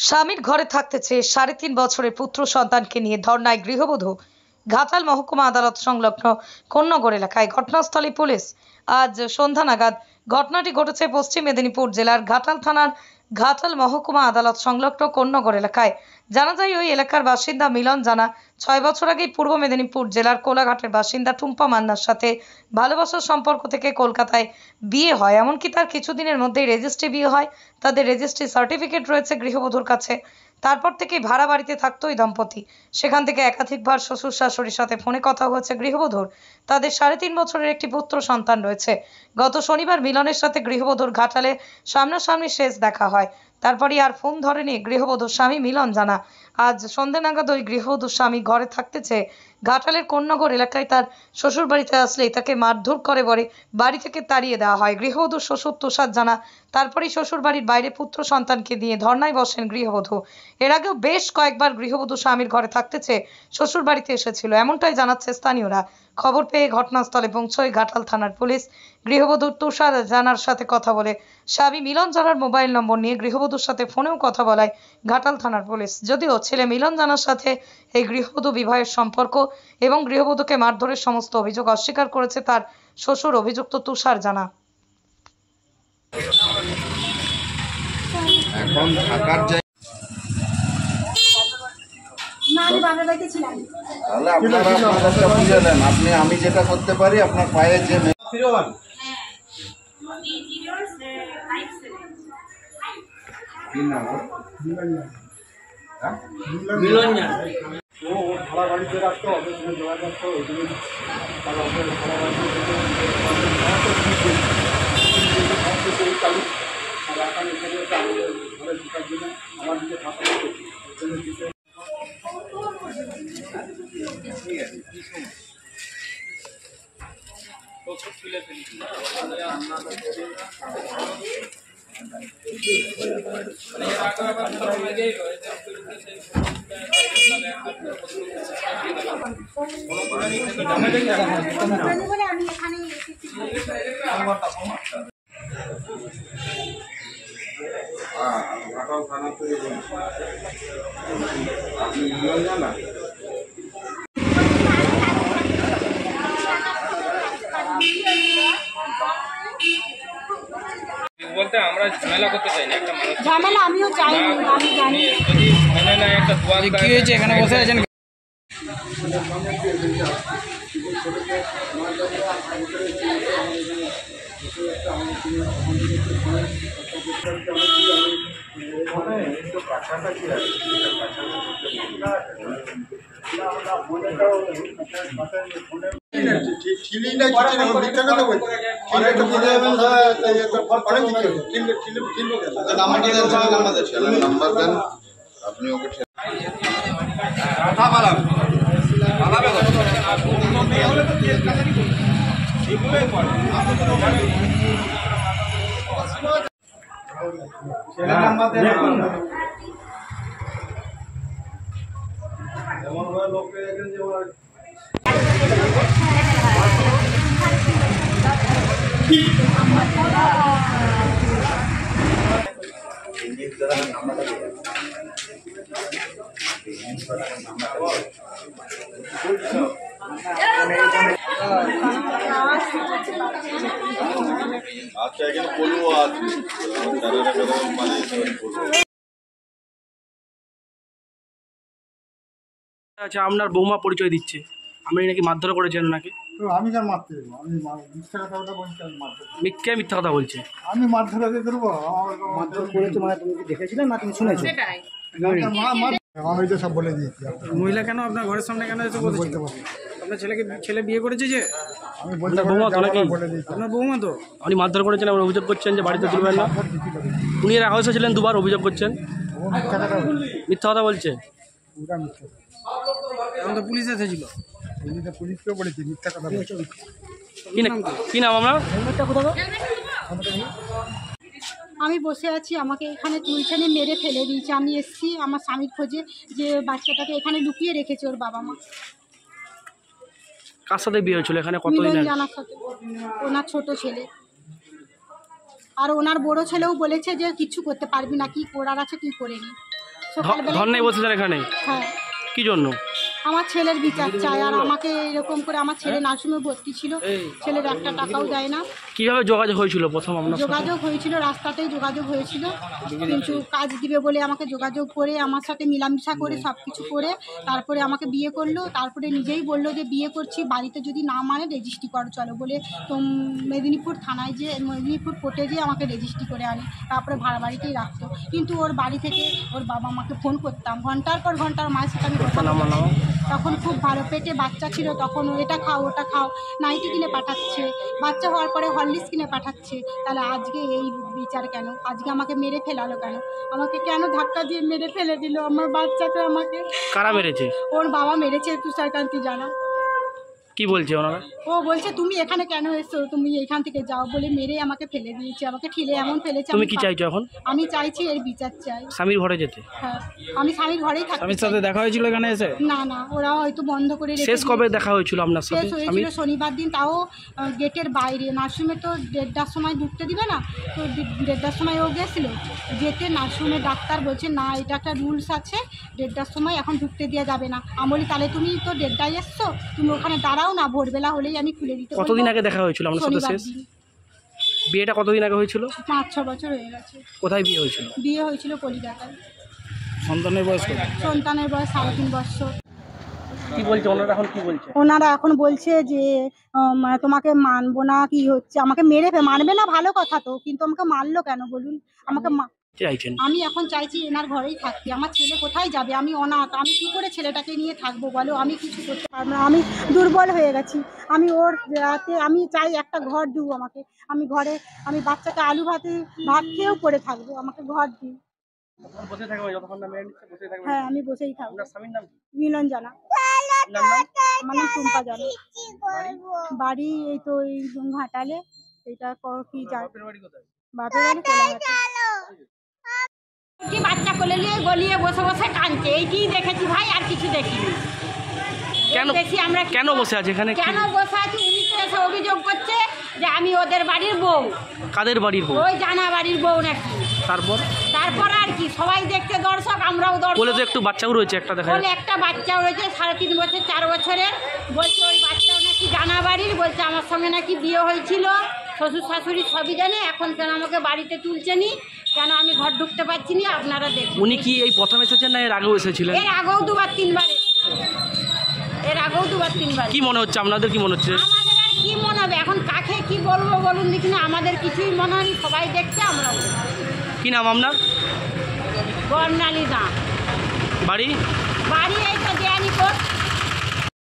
স্বামীর ঘরে থাকতে চেয়ে ৩.৫ বছরের পুত্র সন্তানকে নিয়ে ধর্নায় গৃহবধূ। ঘাটাল মহকুমা আদালত সংলগ্ন কোন্নগর এলাকায়। ঘটনাস্থলে পুলিশ। আজ সন্ধ্যা নাগাদ ঘটনাটি ঘটেছে পশ্চিম মেদিনীপুর জেলার ঘাটাল থানার ঘাটাল মহকুমা আদালত সংলগ্ন কোন্নগর এলাকায়। জানা যায়, ওই এলাকার বাসিন্দা মিলন জানা ৬ বছর আগে পূর্ব মেদিনীপুর জেলার কোলাঘাটের বাসিন্দা টুম্পা মান্নার সাথে ভালোবাসার সম্পর্ক থেকে কলকাতায় বিয়ে হয়। এমনকি তার কিছুদিনের মধ্যেই রেজিস্ট্রি বিয়ে হয়। তাদের রেজিস্ট্রি সার্টিফিকেট রয়েছে গৃহবধূর কাছে। তারপর থেকেই ভাড়া বাড়িতে থাকতো ওই দম্পতি। সেখান থেকে একাধিকবার শ্বশুর শাশুড়ির সাথে ফোনে কথা হয়েছে গৃহবধূর। তাদের ৩.৫ বছরের একটি পুত্র সন্তান রয়েছে। গত শনিবার মিলনের সাথে গৃহবধূর ঘাটালে সামনাসামনি শেষ দেখা হয়। তারপরই আর ফোন ধরেনি গৃহবধূর স্বামী মিলন জানা। আজ সন্ধ্যে নাগাদ ওই গৃহবধূর স্বামী ঘরে থাকতে চেয়ে ঘাটালের কোন্নগর এলাকায় তার শ্বশুর বাড়িতে আসলেই তাকে মারধর করে বলে বাড়ি থেকে তাড়িয়ে দেওয়া হয়। গৃহবধূর শ্বশুর তুষার জানা, তারপরেই শ্বশুর বাড়ির বাইরে পুত্র সন্তানকে নিয়ে ধর্নায় বসেন গৃহবধূ। এর আগেও বেশ কয়েকবার গৃহবধূ স্বামীর ঘরে থাকতে চেয়ে শ্বশুর বাড়িতে এসেছিল, এমনটাই জানাচ্ছে স্থানীয়রা। খবর পেয়ে ঘটনাস্থলে পৌঁছয় ঘাটাল থানার পুলিশ। গৃহবধূর তুষার জানার সাথে কথা বলে স্বামী মিলন জানার মোবাইল নম্বর নিয়ে গৃহবধূর সাথে ফোনেও কথা বলায় ঘাটাল থানার পুলিশ। যদিও ছেলে মিলন জানার সাথে এই গৃহবধূ বিবাহের সম্পর্ক এবং গৃহবধূকে মারধরের সমস্ত অভিযোগ অস্বীকার করেছে তার শ্বশুর অভিযুক্ত তুষার জানা। এখন থাকার তাহলে আপনারা আপনাদেরটা বুঝে নেন। আমি যেটা করতে পারি, আপনার পায়ে যে ভাড়া বাড়িতে রাখতো, অফিসে জমা রাখতো, ওই জন্য চালু আর এখন এখানে আমাদের ঘরে ঢোকার জন্য আমার দিকে থাকা ঘাটাল থানা থেকে আপনি মিলন জানা বলতে আমরা ঝামেলা করতে চাই না, একটা মানুষ ঝামেলা আমিও চাই না, আমি জানি যদি মেনে নেয় একটা দোয়া কি হয়েছে এখানে বসে আছেন। আপনি ওকে এমন লোক পেয়ে গেছেন যে আচ্ছা, এখানে পলুও আছে। আচ্ছা, আপনার বৌমা পরিচয় দিচ্ছে আপনি নাকি মারধর করেছেন নাকি? আমি কেন মারতে দেবো? আমি মিথ্যা কথা বলছি, আমি মারধর মিথ্যা কথা বলছে। আমি মারধর আগে করবো? মারধর করেছো মানে তুমি কি দেখেছিলে না তুমি শুনেছো? আমি তো সব বলে দিয়েছি। মহিলা কেন আপনার ঘরের সামনে কেন এসে বলতে পারছি আপনার ছেলে বিয়ে করেছে যে? আমি বলতে বৌমা তো নাকি? বলে দিয়েছি। আপনার বৌমা তো আপনি মারধর করেছেন, আপনি অভিযোগ করছেন যে বাড়িতে তুলবেন না। উনি এর আগে ছিলেন, দুবার অভিযোগ করছেন। মিথ্যা কথা বলছে। পুরা মিথ্যা। এখন তো পুলিশ এসেছিল। পুলিশকেও বলেছি মিথ্যা কথা বলছে। কি নাম আপনার? আমি বসে আছি, আমাকে এখানে তুলছানে মেরে ফেলে দিয়েছে। আমি এসছি আমার স্বামীর খোঁজে, যে বাচ্চাটাকে এখানে লুকিয়ে রেখেছে ওর বাবা মা। কার সাথে বিয়ে হয়েছিল এখানে? কতদিন আগে? জানার সাথে ওনার ছোট ছেলে, আর ওনার বড় ছেলেও বলেছে যে কিছু করতে পারবি না, কি করার আছে তুই করে নি। সকালবেলা ধর্নায় বসেছেন এখানে হ্যাঁ কি জন্য? আমার ছেলের বিচার চাই। আর আমাকে এরকম করে আমার ছেলে নার্সিংহোমে ভর্তি ছিল, ছেলের একটা টাকাও দেয় না। কিভাবে যোগাযোগ হয়েছিল প্রথম আপনার সাথে? যোগাযোগ হয়েছিল, রাস্তাতেই যোগাযোগ হয়েছিল, কিন্তু কাজ দিবে বলে আমাকে যোগাযোগ করে আমার সাথে মিলামিশা করে সব কিছু করে তারপরে আমাকে বিয়ে করলো। তারপরে নিজেই বললো যে বিয়ে করছি, বাড়িতে যদি না মানে রেজিস্ট্রি করো চলো বলে, তো মেদিনীপুর থানায় যে মেদিনীপুর কোর্টে যেয়ে আমাকে রেজিস্ট্রি করে আনি, তারপরে ভাড়া বাড়িতেই রাখতো। কিন্তু ওর বাড়ি থেকে ওর বাবা মাকে ফোন করতাম, ঘন্টার পর ঘন্টার মায়ের সাথে আমি কথা বলতাম। তখন খুব ভালো, পেটে বাচ্চা ছিল, তখন এটা খাও ওটা খাও, নাইটি কিনে পাঠাচ্ছে, বাচ্চা হওয়ার পরে হরলিক্স কিনে পাঠাচ্ছে। তাহলে আজকে এই বিচার কেন? আজকে আমাকে মেরে ফেলালো কেন? আমাকে কেন ধাক্কা দিয়ে মেরে ফেলে দিল আমার বাচ্চাকে? আমাকে কারা মেরেছে? ওর বাবা মেরেছে, তুষারকান্তি জানা। কি বলছে ওনারা? ও বলছে তুমি এখানে কেন এসছো, তুমি এখান থেকে যাও বলে মেরে আমাকে ফেলে দিয়েছে, আমাকে ঠেলে এমন ফেলেছে। তুমি কি চাইছো এখন? আমি চাইছি এর বিচার চাই। স্বামীর ঘরে যেতে? হ্যাঁ, আমি স্বামীর ঘরেই থাকি। স্বামীর সাথে দেখা হয়েছিল এখানে এসে? না না, ওরা হয়তো বন্ধ করে রেখে শেষ কবে দেখা হয়েছিল আপনার সাথে? শেষ হয়েছিল শনিবার দিন, তাও গেটের বাইরে। নার্সিংহোমে তো 1:30টার সময় ঢুকতে দিবে না, তো 1:30টার সময় ও গেছিল যেতে, নার্সিংহোমে ডাক্তার বলছে না এটা একটা রুলস আছে, 1:30টার সময় এখন ঢুকতে দেওয়া যাবে না। আমি বলি তাহলে তুমি তো 1:30টায় এসছো, তুমি ওখানে দাঁড়াও না, ভোরবেলা হলেই আমি খুলে দিতে বলবো। কতদিন আগে দেখা হয়েছিল আপনার সাথে শনিবার শেষ? দিন। বিয়েটা কতদিন আগে হয়েছিল? 5-6 বছর হয়ে গেছে। কোথায় বিয়ে হয়েছিল? বিয়ে হয়েছিল কলিকাতায়। সন্তানের বয়স কত? সন্তানের বয়স 3.5 বছর। কি বলছে ওনারা এখন, কি বলছে? ওনারা এখন বলছে যে তোমাকে মানবো না, কি হচ্ছে, আমাকে মারবে না ভালো কথা তো, কিন্তু আমাকে মারলো কেন বলুন? আমাকে চাইছেন? আমি এখন চাইছি এনার ঘরেই থাকতে। আমার ছেলে কোথায় যাবে? আমি অনাথ, আমি কি করে ছেলেটাকে নিয়ে থাকবো বলো? আমি কিছু করতে পারবো না, আমি দুর্বল হয়ে গেছি। আমি ওর রাতে আমি চাই একটা ঘর দিও আমাকে, আমি ঘরে আমি বাচ্চাকে আলু ভাত খেয়েও পড়ে থাকবো, আমাকে ঘর দিই। বসে থাকবে যতক্ষণ না মেরে নিচ্ছে, বসে থাকবে। হ্যাঁ, আমি বসেই থাকবো। আপনার স্বামীর নাম কি? মিলন জানা। আপনার নাম? আমার নাম টুম্পা জানা। বাড়ি এই তো এই ঘাটালে। এটা কি যায়? বাপের বাড়ি কোথায়? বাপের বাড়ি কোলাঘাটে। কি বাচ্চা কোলে নিয়ে গলিয়ে বসে বসে কাঁদছে, এইটি দেখেছি ভাই, আর কিছু দেখিনি। কেন দেখি আমরা কেন বসে আছে এখানে? কেন বসে আছি? উনি তো এসে অভিযোগ করছে যে আমি ওদের বাড়ির বউ। কাদের বাড়ির বউ? ওই জানা বাড়ির বউ নাকি। তারপর আর কি, সবাই দেখতে দর্শক, আমরাও বলে তো দর্শক। একটু বাচ্চাও রয়েছে, একটা দেখা বলে যাচ্ছে। একটা বাচ্চাও রয়েছে 3.5 বছর 4 বছরের। বলছে ওই বাচ্চাও নাকি জানা বাড়ির, বলছে আমার সঙ্গে নাকি বিয়ে হয়েছিল, শ্বশুর শাশুড়ি সবই জানে। এখন কেন আমাকে বাড়িতে তুলছে নি, কেন আমি ঘর ঢুকতে পারছি না, আপনারা দেখুন। উনি কি এই প্রথম এসেছেন না এর আগেও এসেছিলেন? এর আগেও 2-3 বার এসেছে, এর আগেও 2-3 বার। কি মনে হচ্ছে আপনাদের, কি মনে হচ্ছে? আমাদের আর কি মনে হবে এখন, কাকে কি বলবো বলুন দেখি না, আমাদের কিছুই মনে হয়নি, সবাই দেখছে, আমরা। কি নাম আপনার? বর্ণালী দাম। বাড়ি? বাড়ি এই তো দেয়ানি